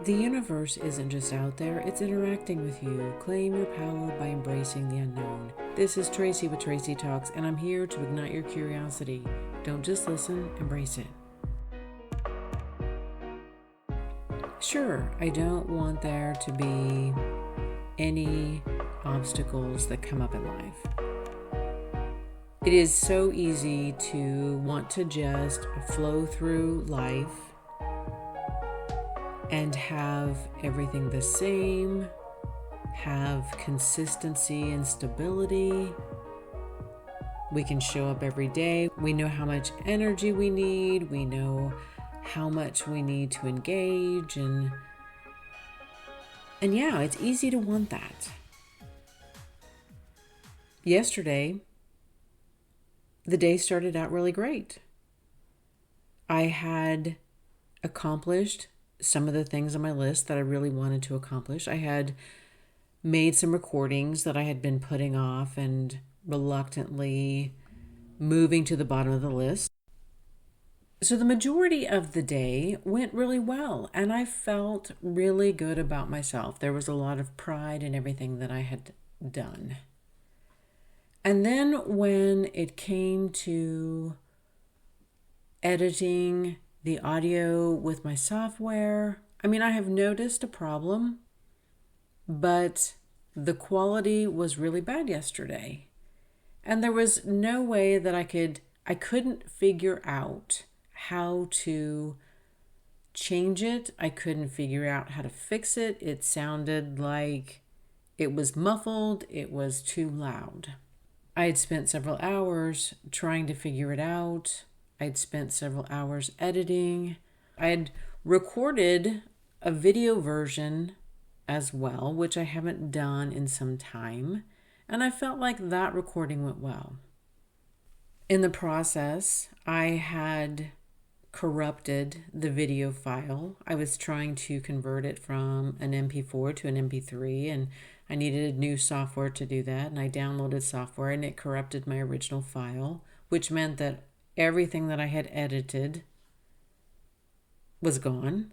The universe isn't just out there, it's interacting with you. Claim your power by embracing the unknown. This is Tracy with Tracy Talks, and I'm here to ignite your curiosity. Don't just listen, embrace it. Sure, I don't want there to be any obstacles that come up in life. It is so easy to want to just flow through life and have everything the same, have consistency and stability. We can show up every day. We know how much energy we need. We know how much we need to engage. And yeah, it's easy to want that. Yesterday, the day started out really great. I had accomplished some of the things on my list that I really wanted to accomplish. I had made some recordings that I had been putting off and reluctantly moving to the bottom of the list. So the majority of the day went really well, and I felt really good about myself. There was a lot of pride in everything that I had done. And then when it came to editing the audio with my software, I have noticed a problem, but the quality was really bad yesterday. And there was no way that I couldn't figure out how to change it. I couldn't figure out how to fix it. It sounded like it was muffled. It was too loud. I had spent several hours trying to figure it out. I'd spent several hours editing. I had recorded a video version as well, which I haven't done in some time. And I felt like that recording went well. In the process, I had corrupted the video file. I was trying to convert it from an MP4 to an MP3, and I needed new software to do that. And I downloaded software, and it corrupted my original file, which meant that everything that I had edited was gone.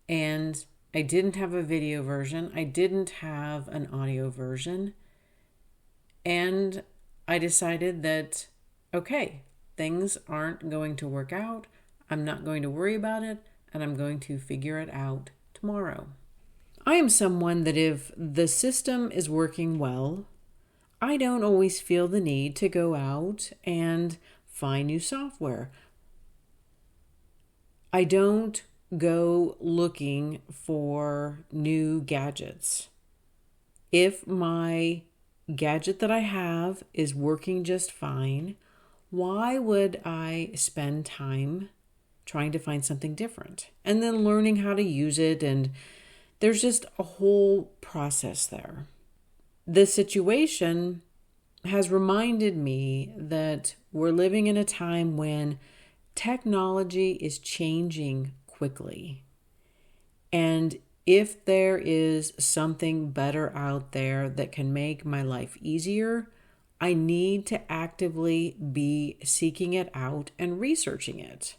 And I didn't have a video version. I didn't have an audio version. And I decided that, okay, things aren't going to work out. I'm not going to worry about it, and I'm going to figure it out tomorrow. I am someone that if the system is working well, I don't always feel the need to go out and find new software. I don't go looking for new gadgets. If my gadget that I have is working just fine, why would I spend time trying to find something different and then learning how to use it? And there's just a whole process there. The situation has reminded me that we're living in a time when technology is changing quickly. And if there is something better out there that can make my life easier, I need to actively be seeking it out and researching it.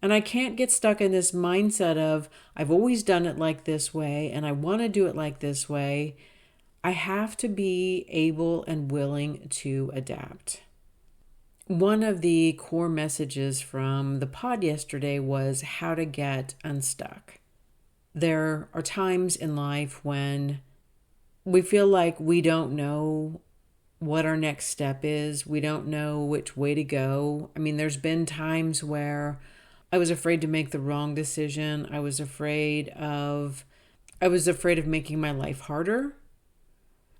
And I can't get stuck in this mindset of, I've always done it like this way, and I want to do it like this way. I have to be able and willing to adapt. One of the core messages from the pod yesterday was how to get unstuck. There are times in life when we feel like we don't know what our next step is. We don't know which way to go. There's been times where I was afraid to make the wrong decision. I was afraid of making my life harder.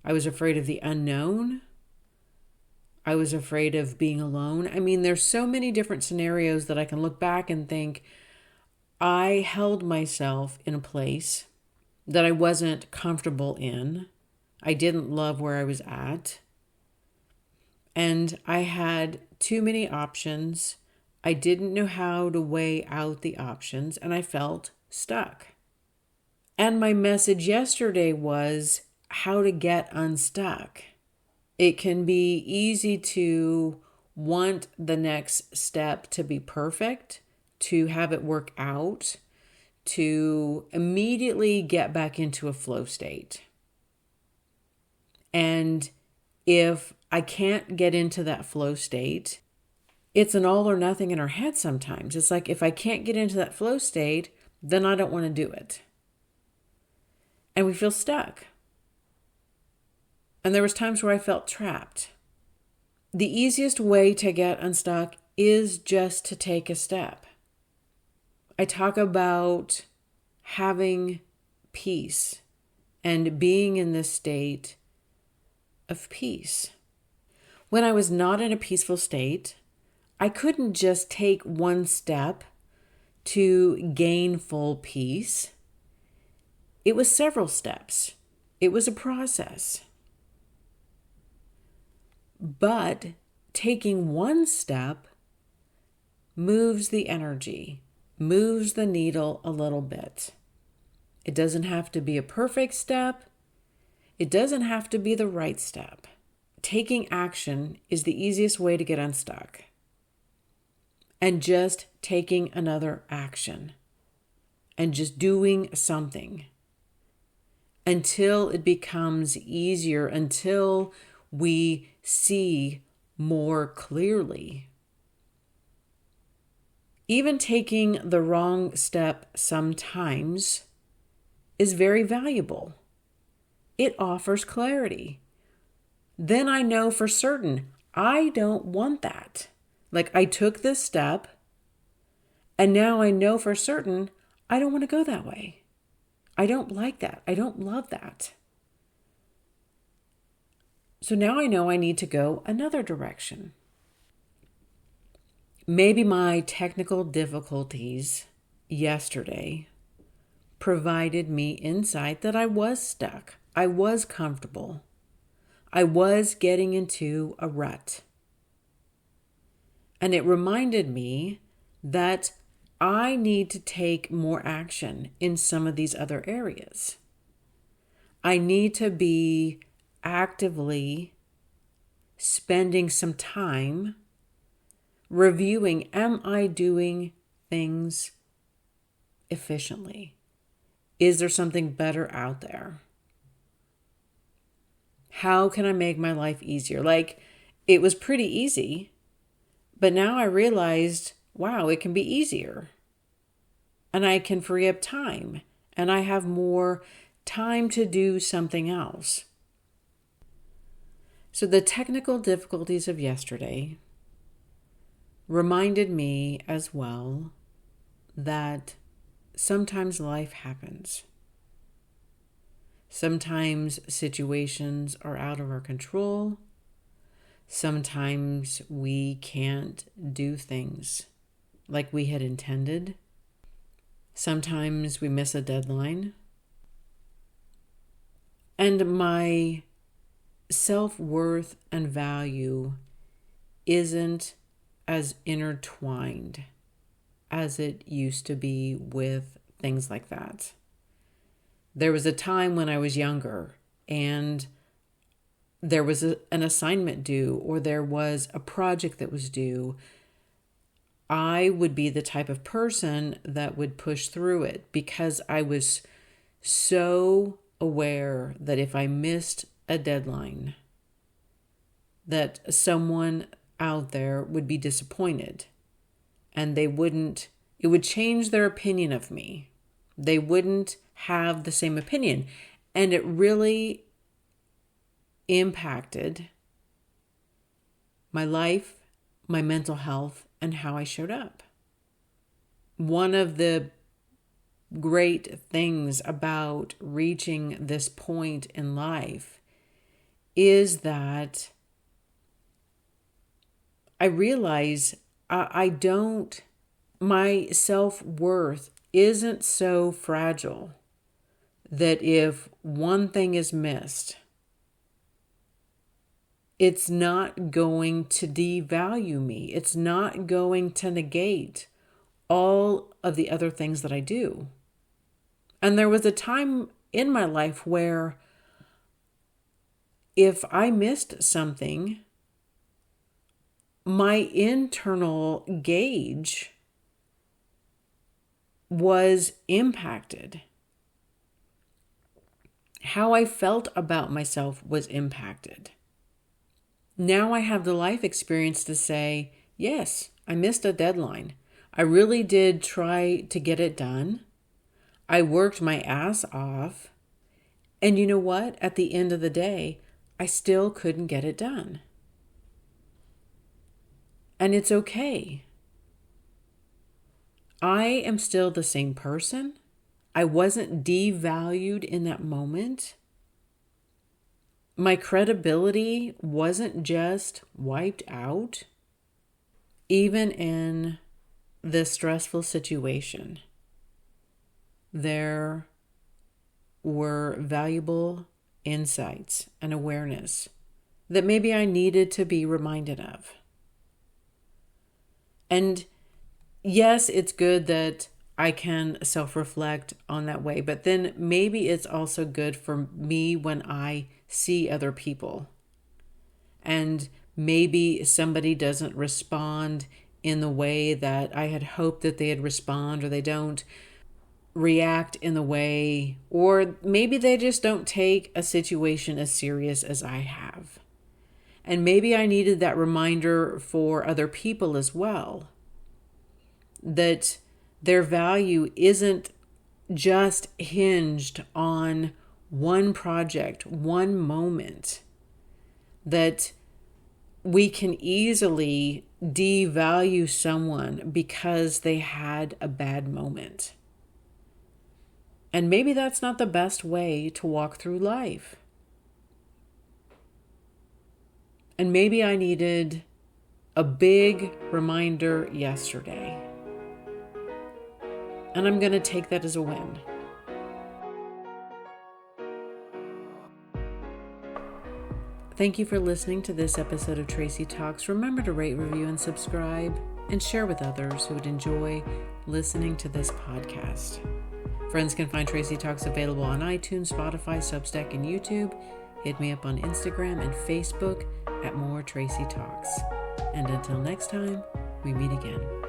I was afraid of the unknown. I was afraid of being alone. There's so many different scenarios that I can look back and think I held myself in a place that I wasn't comfortable in. I didn't love where I was at. And I had too many options. I didn't know how to weigh out the options, and I felt stuck. And my message yesterday was how to get unstuck. It can be easy to want the next step to be perfect, to have it work out, to immediately get back into a flow state. And if I can't get into that flow state, it's an all or nothing in our head sometimes. It's like, if I can't get into that flow state, then I don't want to do it. And we feel stuck. And there was times where I felt trapped. The easiest way to get unstuck is just to take a step. I talk about having peace and being in this state of peace. When I was not in a peaceful state, I couldn't just take one step to gain full peace. It was several steps. It was a process. But taking one step moves the energy, moves the needle a little bit. It doesn't have to be a perfect step. It doesn't have to be the right step. Taking action is the easiest way to get unstuck. And just taking another action and just doing something until it becomes easier, until we see more clearly. Even taking the wrong step sometimes is very valuable. It offers clarity. Then I know for certain I don't want that. Like, I took this step and now I know for certain I don't want to go that way. I don't like that. I don't love that. So now I know I need to go another direction. Maybe my technical difficulties yesterday provided me insight that I was stuck. I was comfortable. I was getting into a rut. And it reminded me that I need to take more action in some of these other areas. I need to be actively spending some time reviewing, am I doing things efficiently? Is there something better out there? How can I make my life easier? Like, it was pretty easy, but now I realized, wow, it can be easier. And I can free up time, and I have more time to do something else. So the technical difficulties of yesterday reminded me as well that sometimes life happens. Sometimes situations are out of our control. Sometimes we can't do things like we had intended. Sometimes we miss a deadline. And my self-worth and value isn't as intertwined as it used to be with things like that. There was a time when I was younger and there was an assignment due, or there was a project that was due. I would be the type of person that would push through it because I was so aware that if I missed a deadline, that someone out there would be disappointed and it would change their opinion of me. They wouldn't have the same opinion. And it really impacted my life, my mental health, and how I showed up. One of the great things about reaching this point in life is that I realize my self-worth isn't so fragile that if one thing is missed, it's not going to devalue me. It's not going to negate all of the other things that I do. And there was a time in my life where if I missed something, my internal gauge was impacted. How I felt about myself was impacted. Now I have the life experience to say, yes, I missed a deadline. I really did try to get it done. I worked my ass off. And you know what? At the end of the day, I still couldn't get it done. And it's okay. I am still the same person. I wasn't devalued in that moment. My credibility wasn't just wiped out, even in this stressful situation. There were valuable insights and awareness that maybe I needed to be reminded of. And yes, it's good that I can self-reflect on that way, but then maybe it's also good for me when I see other people and maybe somebody doesn't respond in the way that I had hoped that they'd respond, or they don't react in the way, or maybe they just don't take a situation as serious as I have. And maybe I needed that reminder for other people as well, that their value isn't just hinged on one project, one moment, that we can easily devalue someone because they had a bad moment. And maybe that's not the best way to walk through life. And maybe I needed a big reminder yesterday. And I'm going to take that as a win. Thank you for listening to this episode of Tracy Talks. Remember to rate, review, and subscribe, and share with others who would enjoy listening to this podcast. Friends can find Tracy Talks available on iTunes, Spotify, Substack, and YouTube. Hit me up on Instagram and Facebook at More Tracy Talks. And until next time, we meet again.